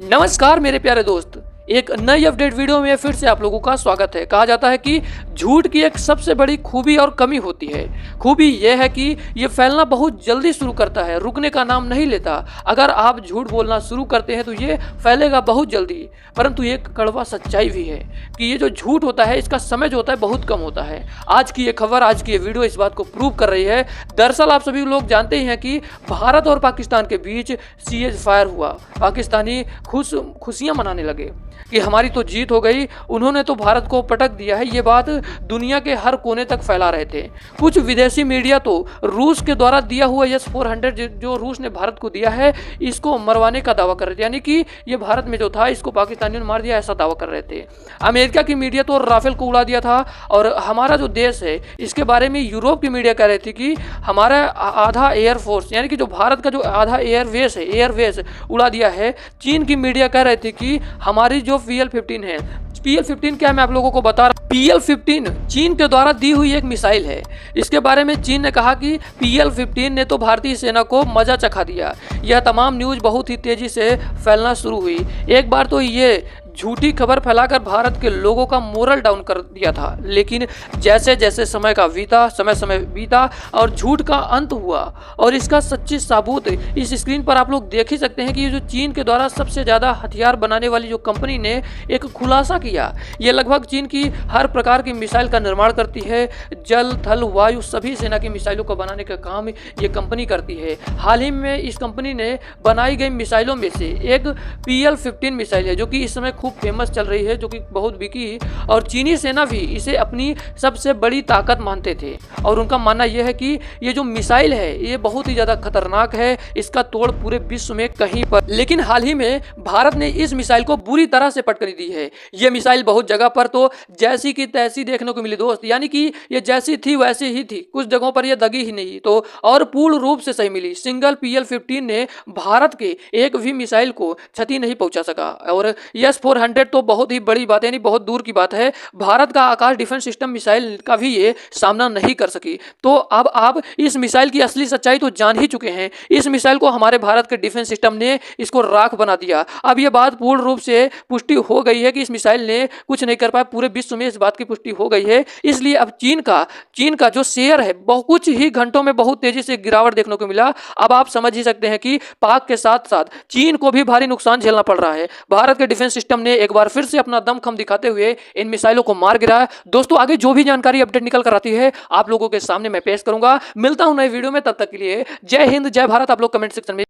नमस्कार मेरे प्यारे दोस्त, एक नई अपडेट वीडियो में फिर से आप लोगों का स्वागत है। कहा जाता है कि झूठ की एक सबसे बड़ी खूबी और कमी होती है। खूबी यह है कि ये फैलना बहुत जल्दी शुरू करता है, रुकने का नाम नहीं लेता। अगर आप झूठ बोलना शुरू करते हैं तो ये फैलेगा बहुत जल्दी। परंतु एक कड़वा सच्चाई भी है कि ये जो झूठ होता है इसका समय जो होता है बहुत कम होता है। आज की ये खबर, आज की ये वीडियो इस बात को प्रूव कर रही है। दरअसल आप सभी लोग जानते ही हैं कि भारत और पाकिस्तान के बीच सीज फायर हुआ। पाकिस्तानी खुशियां मनाने लगे कि हमारी तो जीत हो गई, उन्होंने तो भारत को पटक दिया है। ये बात दुनिया के हर कोने तक फैला रहे थे। कुछ विदेशी मीडिया तो रूस के द्वारा दिया हुआ S-400 जो रूस ने भारत को दिया है इसको मरवाने का दावा कर रहे थे, यानी कि ये भारत में जो था इसको पाकिस्तानियों ने मार दिया, ऐसा दावा कर रहे थे। अमेरिका की मीडिया तो राफेल को उड़ा दिया था। और हमारा जो देश है इसके बारे में यूरोप की मीडिया कह रही थी कि हमारा आधा एयरफोर्स, यानी कि जो भारत का जो आधा एयरवेस उड़ा दिया है। चीन की मीडिया कह रही थी कि हमारी जो PL-15 है, PL-15 क्या मैं आप लोगों को बता रहा हूँ। PL-15 चीन के द्वारा दी हुई एक मिसाइल है। इसके बारे में चीन ने कहा कि PL-15 ने तो भारतीय सेना को मजा चखा दिया। यह तमाम न्यूज बहुत ही तेजी से फैलना शुरू हुई। एक बार तो ये झूठी खबर फैलाकर भारत के लोगों का मोरल डाउन कर दिया था, लेकिन जैसे जैसे समय बीता और झूठ का अंत हुआ और इसका सच्ची सबूत इस स्क्रीन पर आप लोग देख ही सकते हैं कि ये जो चीन के द्वारा सबसे ज़्यादा हथियार बनाने वाली जो कंपनी ने एक खुलासा किया। ये लगभग चीन की हर प्रकार की मिसाइल का निर्माण करती है। जल, थल, वायु सभी सेना की मिसाइलों को बनाने का काम ये कंपनी करती है। हाल ही में इस कंपनी ने बनाई गई मिसाइलों में से एक PL-15 मिसाइल है जो कि इस समय खूब फेमस चल रही है, जो कि बहुत बिकी। और चीनी सेना भी इसे अपनी सबसे बड़ी ताकत मानते थे और उनका मानना यह है कि ये जो मिसाइल है ये बहुत ही ज़्यादा खतरनाक है, इसका तोड़ पूरे विश्व में कहीं पर। लेकिन हाल ही में भारत ने इस मिसाइल को बुरी तरह से पटकनी दी है। ये मिसाइल बहुत जगह पर तो जैसी की तैसी देखने को मिली दोस्त, यानी कि ये जैसी थी वैसी ही थी, कुछ जगहों पर ये दगी ही नहीं तो और पूर्ण रूप से सही मिली। सिंगल PL-15 ने भारत के एक भी मिसाइल को क्षति नहीं पहुंचा सका। और S-400 तो बहुत ही बड़ी बात है, यानी बहुत दूर की बात है। भारत का आकाश डिफेंस सिस्टम मिसाइल का भी ये सामना नहीं कर सकी। तो अब आप इस मिसाइल की असली सच्चाई तो जान ही चुके हैं। इस मिसाइल को हमारे भारत के डिफेंस सिस्टम ने इसको राख बना दिया। अब ये बात पूर्ण रूप से पुष्टि हो गई है कि इस मिसाइल ने कुछ नहीं कर पाया। पूरे विश्व में इस बात की पुष्टि हो गई है। इसलिए अब चीन का जो शेयर है कुछ ही घंटों में बहुत तेजी से गिरावट देखने को मिला। अब आप समझ ही सकते हैं कि पाक के साथ साथ चीन को भी भारी नुकसान झेलना पड़ रहा है। भारत के डिफेंस सिस्टम ने एक बार फिर से अपना दमखम दिखाते हुए इन मिसाइलों को मार गिराया। दोस्तों आगे जो भी जानकारी अपडेट निकल कर आती है आप लोगों के सामने मैं पेश करूंगा। मिलता हूं नए वीडियो में, तब तक के लिए जय हिंद, जय भारत। आप लोग कमेंट सेक्शन में